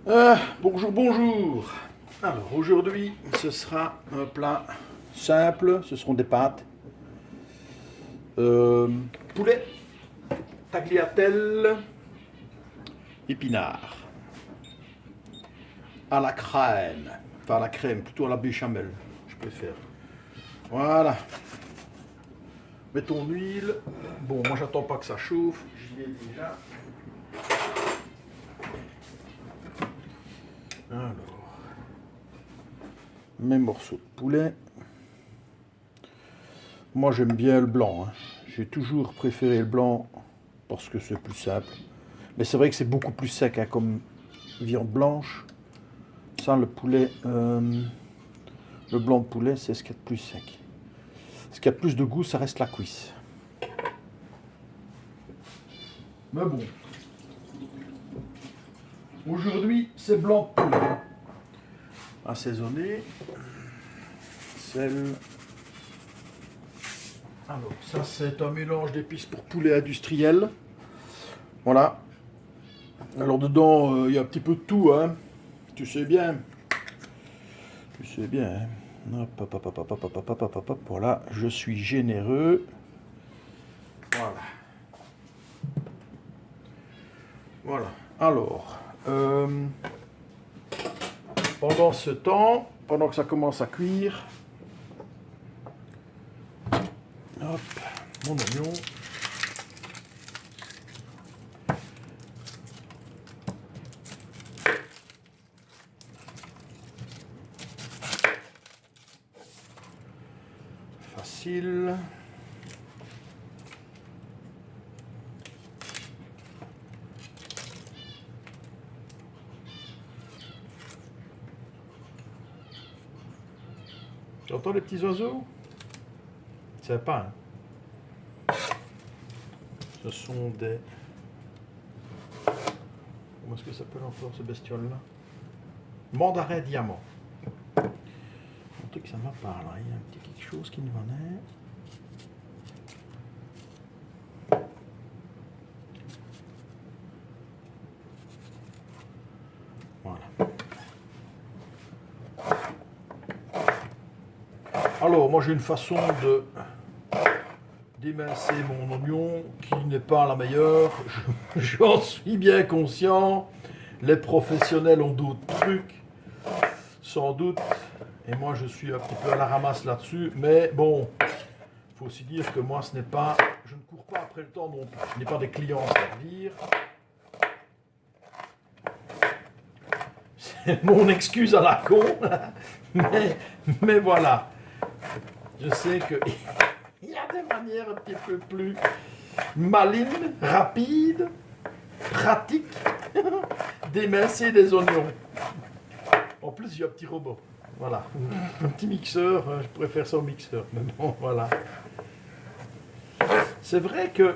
Bonjour, bonjour. Alors aujourd'hui, ce sera un plat simple. Ce seront des pâtes. Poulet, tagliatelle, épinards. À la crème. Enfin à la crème, plutôt à la béchamel, je préfère. Voilà. Mets ton huile. Bon, moi j'attends pas que ça chauffe. J'y vais déjà. Alors, mes morceaux de poulet. Moi j'aime bien le blanc. J'ai toujours préféré le blanc parce que c'est plus simple. Mais c'est vrai que c'est beaucoup plus sec comme viande blanche. Ça, le poulet, le blanc de poulet, c'est ce qu'il y a de plus sec. Ce qui a plus de goût, ça reste la cuisse. Mais bon. Aujourd'hui, c'est blanc de poulet. Assaisonné. Sel. Alors, ça, c'est un mélange d'épices pour poulet industriel. Voilà. Alors, dedans, il y a un petit peu de tout, hein. Tu sais bien. Tu sais bien, hein. Hop, hop, hop, hop, hop, hop, hop, hop, hop, hop. Voilà, je suis généreux. Voilà. Voilà. Alors, pendant ce temps, pendant que ça commence à cuire, hop, mon oignon. Facile. Tu entends les petits oiseaux? C'est pas, hein? Ce sont des... Comment est-ce que ça s'appelle encore ce bestiole-là? Mandarin diamant. Un truc, ça me parle. Il y a un petit quelque chose qui nous en est. Voilà. Alors, moi j'ai une façon de d'émincer mon oignon qui n'est pas la meilleure. J'en suis bien conscient. Les professionnels ont d'autres trucs, sans doute. Et moi je suis un petit peu à la ramasse là-dessus. Mais bon, il faut aussi dire que moi ce n'est pas... Je ne cours pas après le temps non plus. Je n'ai pas des clients à servir. C'est mon excuse à la con. mais voilà. Je sais que il y a des manières un petit peu plus malines, rapides, pratiques d'émincer des oignons. En plus, il y a un petit robot. Voilà. Un petit mixeur. Je préfère ça au mixeur. Mais bon, voilà. C'est vrai que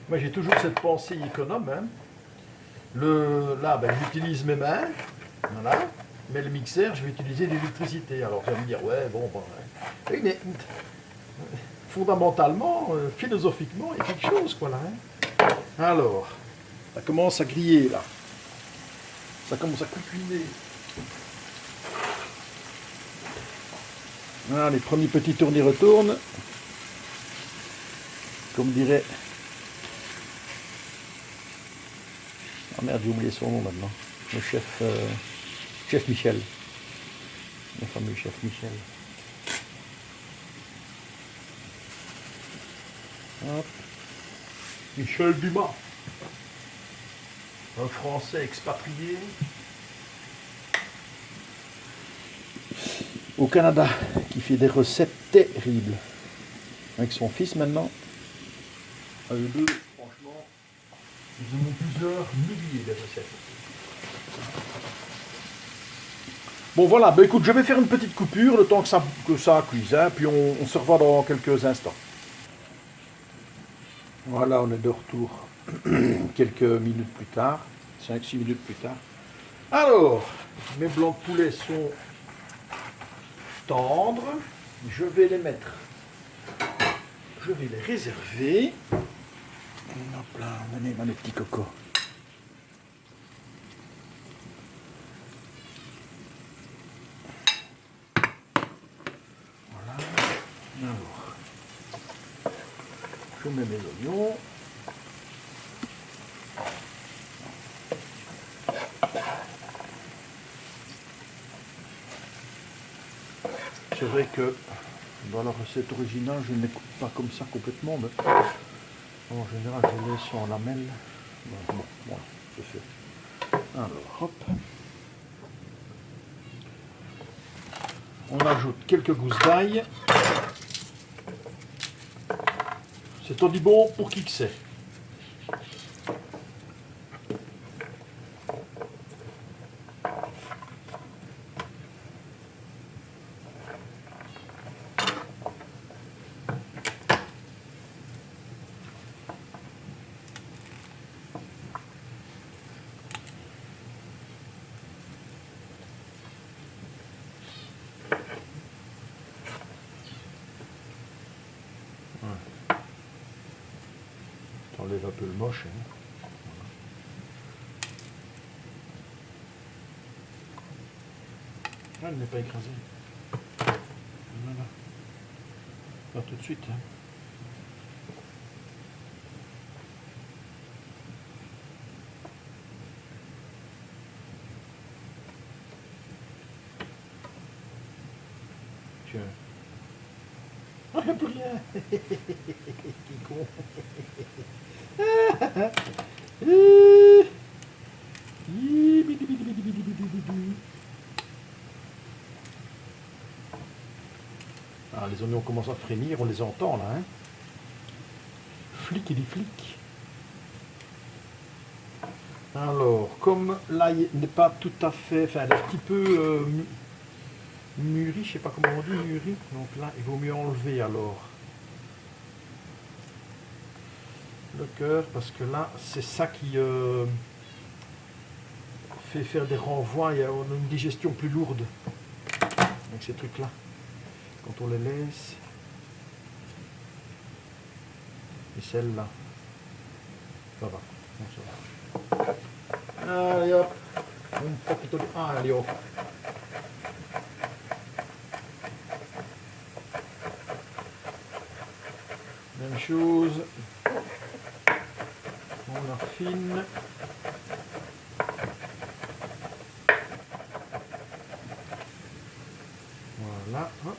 moi j'ai toujours cette pensée économe. Hein. Là, j'utilise mes mains. Voilà. Mais le mixeur, je vais utiliser l'électricité. Alors, tu vas me dire, ouais, bon, ouais. Oui, mais fondamentalement, philosophiquement, il y a quelque chose, quoi, là. Hein. Alors, ça commence à griller, là. Ça commence à cuisiner. Voilà, les premiers petits tournis-retournes. Comme dirait... Ah merde, j'ai oublié son nom maintenant. Le chef... Chef Michel. Le fameux chef Michel. Hop. Michel Dumas. Un Français expatrié au Canada qui fait des recettes terribles. Avec son fils maintenant. Eux deux, franchement, ils ont plusieurs milliers de recettes. Bon voilà, écoute, je vais faire une petite coupure le temps que ça cuise, hein, puis on se revoit dans quelques instants. Voilà, on est de retour quelques minutes plus tard, 5-6 minutes plus tard. Alors, mes blancs de poulet sont tendres, je vais les mettre, je vais les réserver. Hop là, venez, mes petits cocos. je mets mes oignons. C'est vrai que dans la recette originale, je ne les coupe pas comme ça complètement, mais en général, je les laisse en lamelles. Bon, voilà, c'est fait. Alors, hop. On ajoute quelques gousses d'ail. C'est au bon pour qui que c'est. Enlève un peu le moche. Hein. Voilà. Ah, elle n'est pas écrasée. Voilà. Pas tout de suite. Hein. Tiens. Ah, il n'y a plus rien. Qui con. Ah, les oignons commencent à frémir, on les entend là. Hein. Flic et des flics. Alors, comme l'ail n'est pas tout à fait, enfin, elle est un petit peu mûri, je sais pas comment on dit mûri, donc là, il vaut mieux enlever alors le cœur, parce que là, c'est ça qui fait faire des renvois, on a une digestion plus lourde avec ces trucs-là, quand on les laisse. Et celle-là, ça va, bon, ça va. Allez hop, allez hop. Même chose, on affine. Voilà, hop.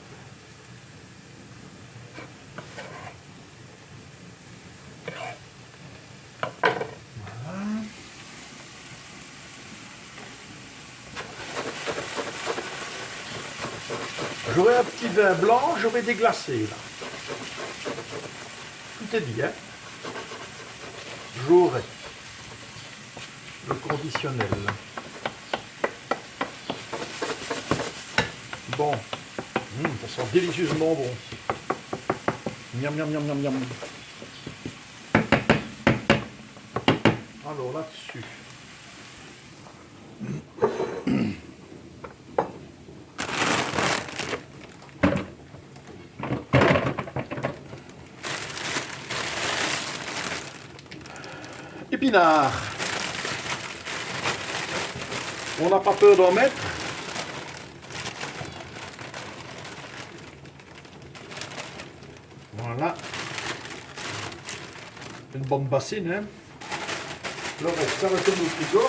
Voilà. J'aurai un petit vin blanc, je vais déglacer là. Tout est dit, hein. J'aurai le conditionnel. Bon, ça sent délicieusement bon. Miam, miam, miam, miam, miam. Alors là-dessus. Épinards. On n'a pas peur d'en mettre. Voilà. Une bonne bassine. Hein. Le reste, ça retourne au frigo.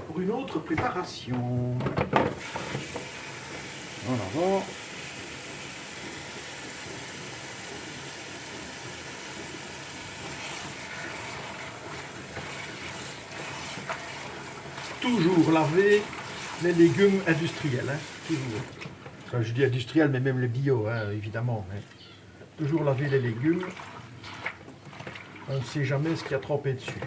Pour une autre préparation. Voilà. Toujours laver les légumes industriels, hein, toujours. Enfin, je dis industriel, mais même les bio, hein, évidemment. Hein. Toujours laver les légumes. On ne sait jamais ce qu'il y a trempé dessus.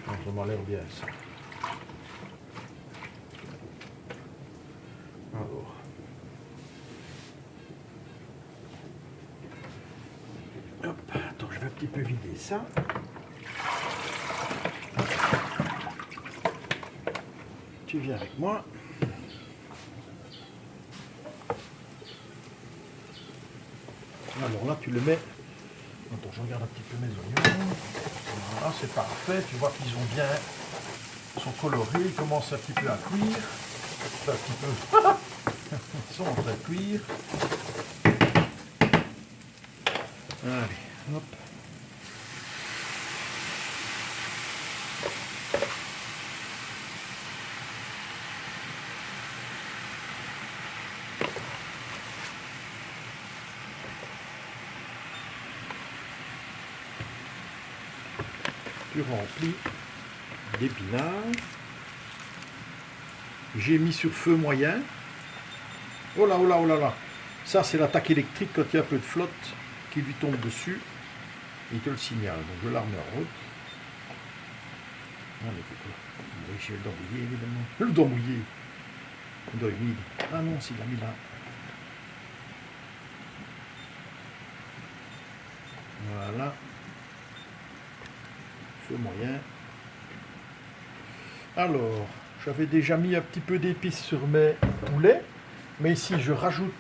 Ça m'a l'air bien ça. Alors. Hop, attends, je vais un petit peu vider ça. Tu viens avec moi. Alors là, tu le mets. Attends, je regarde un petit peu mes oignons. Voilà, c'est parfait. Tu vois qu'ils ont bien. Ils sont colorés, ils commencent un petit peu à cuire. C'est un petit peu. Ils sont en train de cuire. Allez, hop. Tu remplis d'épinards. J'ai mis sur feu moyen. Oh là, oh là, oh là là. Ça, c'est l'attaque électrique quand il y a un peu de flotte qui lui tombe dessus. Il te le signale. Donc, je la remets en route. Allez, oui, j'ai le doigt mouillé, évidemment. Le doigt mouillé. Le doigt humide. Ah non, c'est la mis là. Voilà. Feu moyen. Alors, j'avais déjà mis un petit peu d'épices sur mes poulets. Mais ici, je rajoute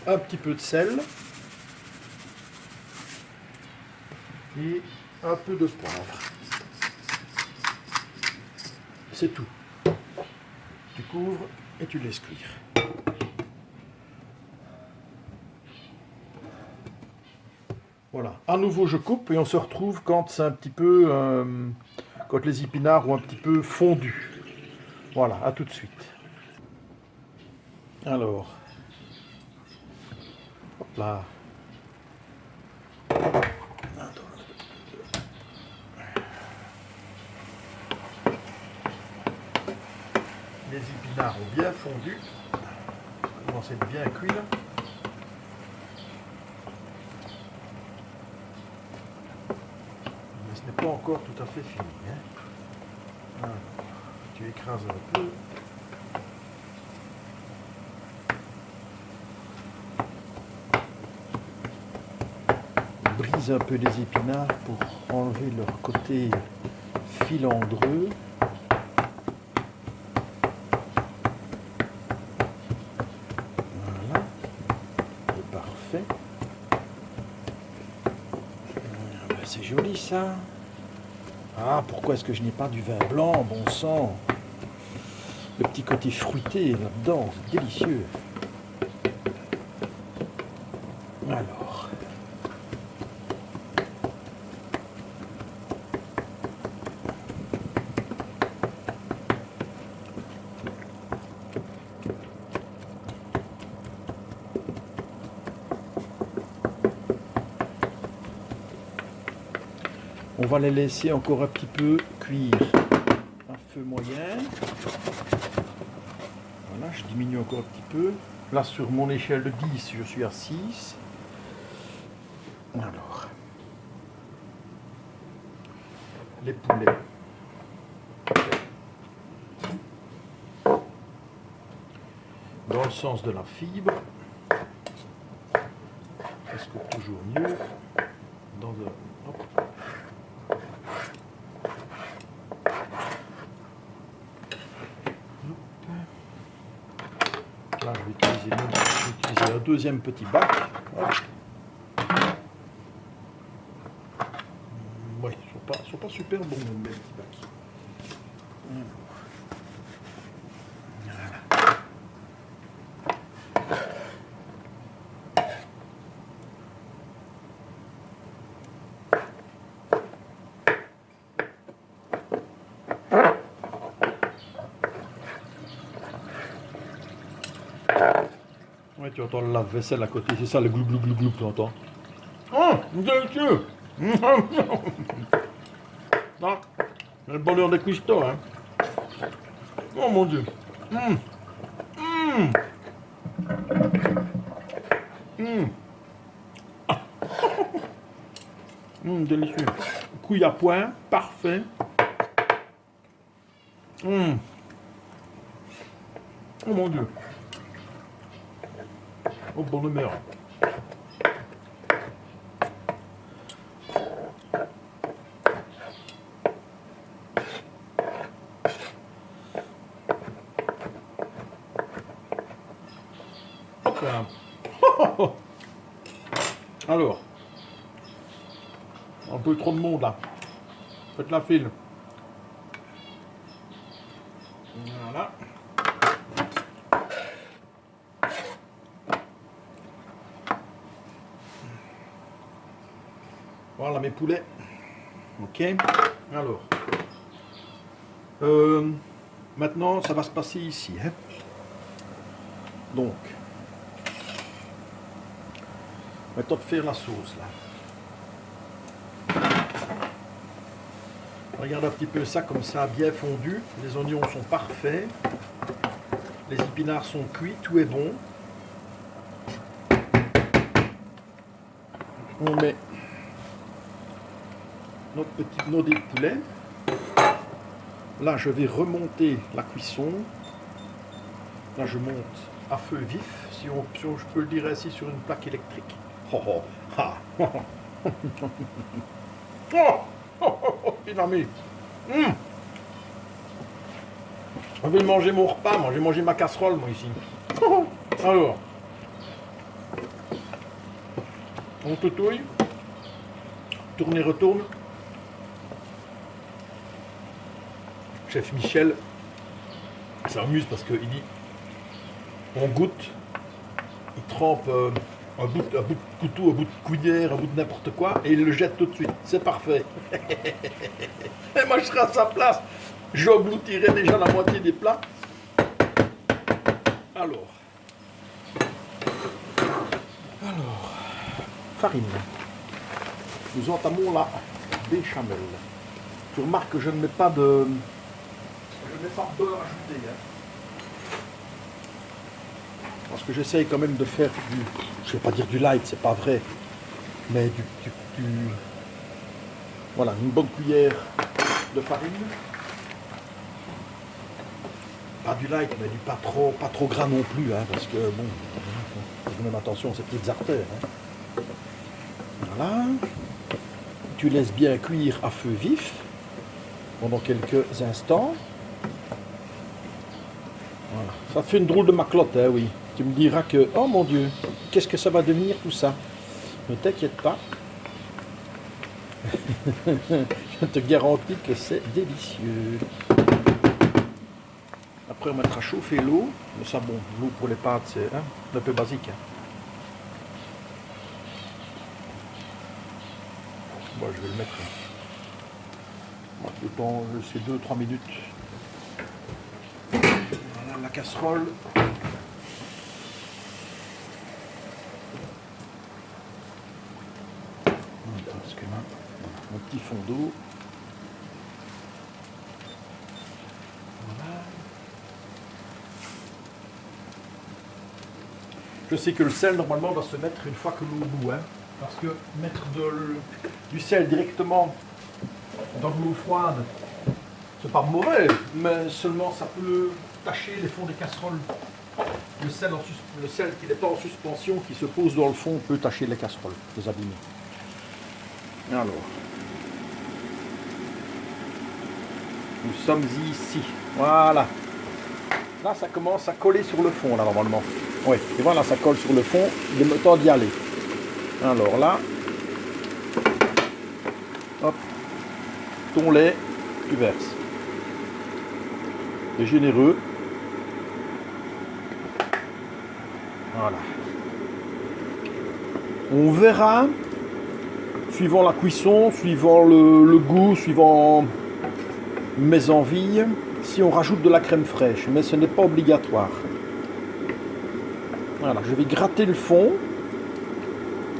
un petit peu de sel. Et un peu de poivre. C'est tout. Tu couvres et tu laisses cuire. Voilà. À nouveau, je coupe et on se retrouve quand c'est un petit peu, quand les épinards ont un petit peu fondu. Voilà, à tout de suite. Alors, hop là. Les épinards ont bien fondu. Ils commencent à être bien cuits là. Mais ce n'est pas encore tout à fait fini. Hein. Alors, tu écrases un peu. Brise un peu les épinards pour enlever leur côté filandreux. Voilà, c'est parfait. Ben, c'est joli ça. Ah, pourquoi est-ce que je n'ai pas du vin blanc, bon sang? Le petit côté fruité là-dedans, c'est délicieux. Alors. On va les laisser encore un petit peu cuire à feu moyen. Voilà, je diminue encore un petit peu. Là, sur mon échelle de 10, je suis à 6. Alors, les poulets. Dans le sens de la fibre. Parce que toujours mieux. Dans un... Hop. Là, je vais utiliser un deuxième petit bac. Hop. Oui, ils sont pas super bons, mes petits bacs. Ouais, tu entends le lave-vaisselle à côté, c'est ça le glou glou glou glou, tu entends. Oh, délicieux. Ah, le bonheur des cuistots, hein. Oh mon Dieu. Délicieux. Couille à point, parfait. Oh mon Dieu. Oh, bonne humeur. Hop là. Alors, un peu trop de monde là. Faites la file. Voilà. Voilà mes poulets. Ok. Alors. Maintenant, ça va se passer ici. Hein. Donc. Maintenant de faire la sauce là. Regarde un petit peu ça comme ça, bien fondu. Les oignons sont parfaits. Les épinards sont cuits, tout est bon. On met nos dés de poulet. Là, je vais remonter la cuisson. Là, je monte à feu vif, si je peux le dire ainsi, sur une plaque électrique. Oh, oh, ah. Oh, oh, oh, dynamite. Je vais manger mon repas, moi. Je vais manger ma casserole, moi, ici. Alors, on toutouille. Tourne et retourne. Chef Michel s'amuse parce qu'il dit on goûte, il trempe un bout de couteau, un bout de cuillère, un bout de n'importe quoi et il le jette tout de suite. C'est parfait. Et moi je serais à sa place, j'engloutirais déjà la moitié des plats. Alors, farine. Nous entamons la béchamel. Tu remarques que je ne mets pas de beurre ajouté. Hein. Parce que j'essaye quand même de faire du, je ne vais pas dire du light, c'est pas vrai, mais du voilà, une bonne cuillère de farine. Pas du light, mais du pas trop gras non plus, hein, parce que bon, faites même attention à ces petites artères. Hein. Voilà. Tu laisses bien cuire à feu vif pendant quelques instants. Voilà. Ça fait une drôle de maclotte, hein, oui. Tu me diras que, oh mon Dieu, qu'est-ce que ça va devenir tout ça? Ne t'inquiète pas. Je te garantis que c'est délicieux. Après, on mettra chauffer l'eau. Mais ça, bon, l'eau pour les pâtes, c'est un peu basique. Hein. Bon, je vais le mettre. Le temps, c'est 2-3 minutes. Voilà la casserole. Parce que là, mon petit fond d'eau. Voilà. Je sais que le sel, normalement, doit se mettre une fois que l'eau bout. Hein, parce que mettre du sel directement dans de l'eau froide, c'est pas mauvais, mais seulement ça peut tacher les fonds des casseroles. Le sel qui n'est pas en suspension, qui se pose dans le fond, peut tacher les casseroles, les abîmer. Alors, nous sommes ici. Voilà. Là, ça commence à coller sur le fond, là, normalement. Oui, et voilà, ça colle sur le fond. Il est temps d'y aller. Alors là, hop, ton lait, tu verses. C'est généreux. Voilà. On verra, suivant la cuisson, suivant le goût, suivant mes envies, si on rajoute de la crème fraîche, mais ce n'est pas obligatoire. Voilà, je vais gratter le fond.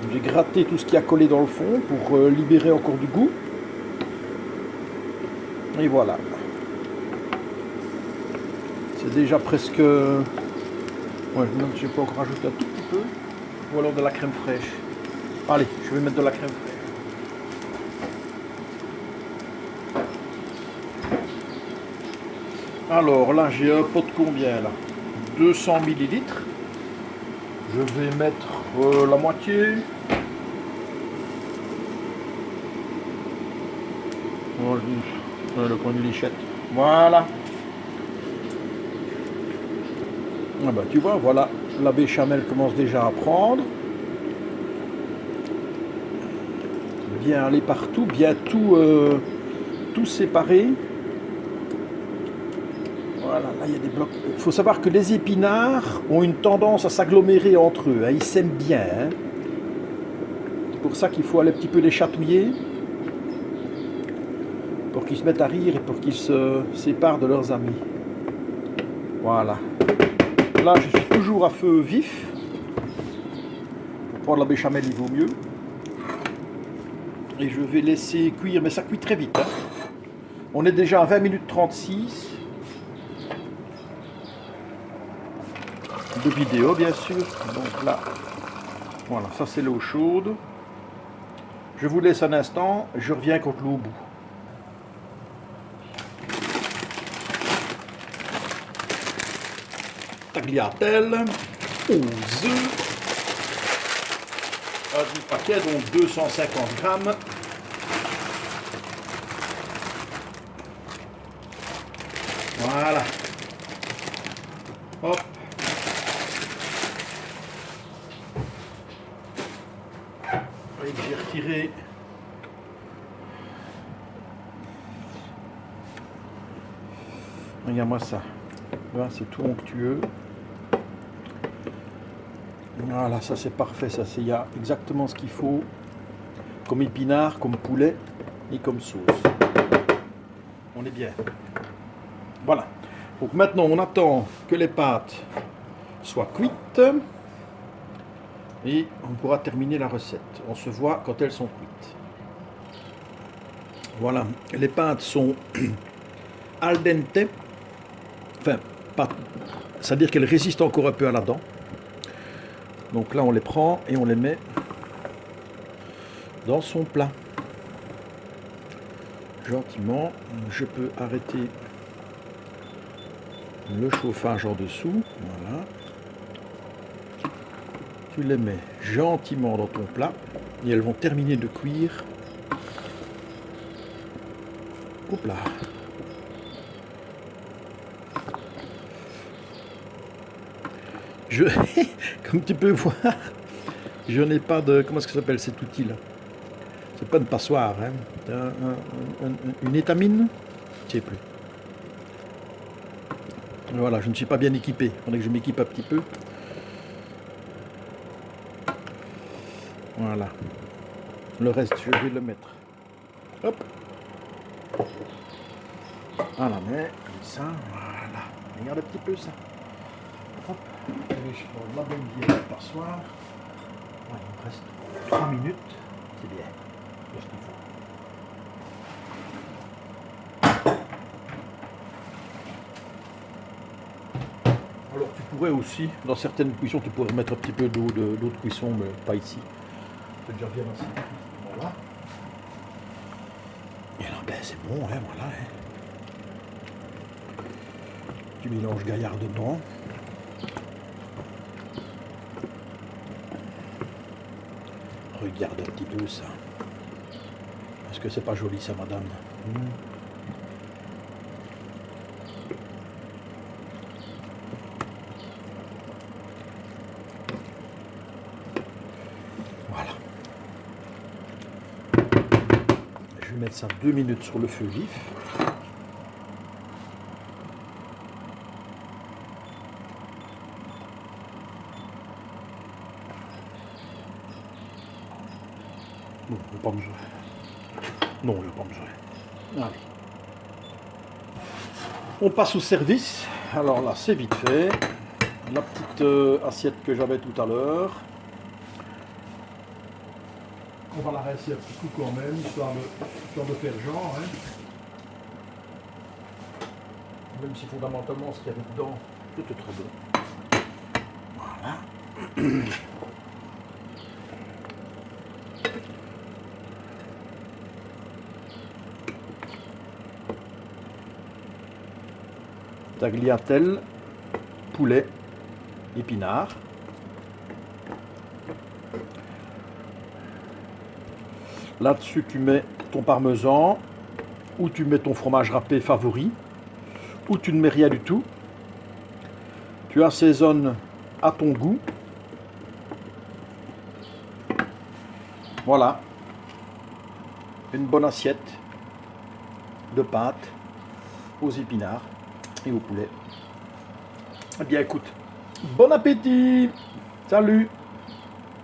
Je vais gratter tout ce qui a collé dans le fond pour libérer encore du goût. Et voilà. C'est déjà presque... Ouais, je peux encore rajouter un tout petit peu. Ou alors de la crème fraîche. Allez, je vais mettre de la crème fraîche. Alors là, j'ai un pot de combien là? 200 ml. Je vais mettre la moitié. Le coin de lichette. Voilà. Ah bah, tu vois, voilà, la béchamel commence déjà à prendre. Bien aller partout, bien tout séparer. Voilà, là il y a des blocs. Il faut savoir que les épinards ont une tendance à s'agglomérer entre eux. Hein. Ils s'aiment bien. Hein. pour ça qu'il faut aller un petit peu les chatouiller pour qu'ils se mettent à rire et pour qu'ils se séparent de leurs amis. Voilà. Là, je suis toujours à feu vif. Pour prendre la béchamel, il vaut mieux. Et je vais laisser cuire, mais ça cuit très vite. Hein. On est déjà à 20 minutes 36 de vidéo, bien sûr. Donc là, voilà, ça c'est l'eau chaude. Je vous laisse un instant, je reviens contre l'eau au bout. Tagliatelle aux œufs. Un paquet, donc 250 grammes. Voilà. Hop. Et j'ai retiré regarde-moi ça. Là, c'est tout onctueux. Voilà, ça c'est parfait, ça c'est, il y a exactement ce qu'il faut comme épinard, comme poulet et comme sauce. On est bien. Voilà. Donc maintenant on attend que les pâtes soient cuites et on pourra terminer la recette. On se voit quand elles sont cuites. Voilà, les pâtes sont al dente, enfin, pas, c'est-à-dire qu'elles résistent encore un peu à la dent. Donc là on les prend et on les met dans son plat. Gentiment, je peux arrêter le chauffage en dessous. Voilà. Tu les mets gentiment dans ton plat et elles vont terminer de cuire. Hop là. Comme tu peux voir, je n'ai pas de... Comment est-ce que ça s'appelle cet outil-là? C'est pas une passoire, hein. Une étamine? Je ne sais plus. Voilà, je ne suis pas bien équipé. Il faudrait que je m'équipe un petit peu. Voilà. Le reste, je vais le mettre. Hop. À la main, comme ça. Voilà. Regarde un petit peu ça. Hop. Je vais prendre la bonne vieille passoire. Ouais, il me reste 3 minutes. C'est bien. C'est ce qu'il faut. Alors tu pourrais aussi, dans certaines cuissons, tu pourrais mettre un petit peu d'eau de cuisson, mais pas ici. C'est déjà bien ainsi. Voilà. Et là, ben c'est bon, hein, voilà. Hein. Tu mélanges gaillard dedans. Regarde un petit peu ça. Est-ce que c'est pas joli ça, madame? Voilà. Je vais mettre ça 2 minutes sur le feu vif. Non, il n'y a pas besoin. Non, il n'y a pas besoin. Allez. On passe au service. Alors là, c'est vite fait. La petite assiette que j'avais tout à l'heure. On va la rincer un petit coup quand même, histoire de faire genre. Hein. Même si fondamentalement, ce qu'il y avait dedans, c'était très bon. Voilà. Tagliatelle, poulet, épinard. Là-dessus, tu mets ton parmesan, ou tu mets ton fromage râpé favori, ou tu ne mets rien du tout. Tu assaisonnes à ton goût. Voilà. Une bonne assiette de pâtes aux épinards et au poulet. Eh bien écoute, bon appétit. Salut.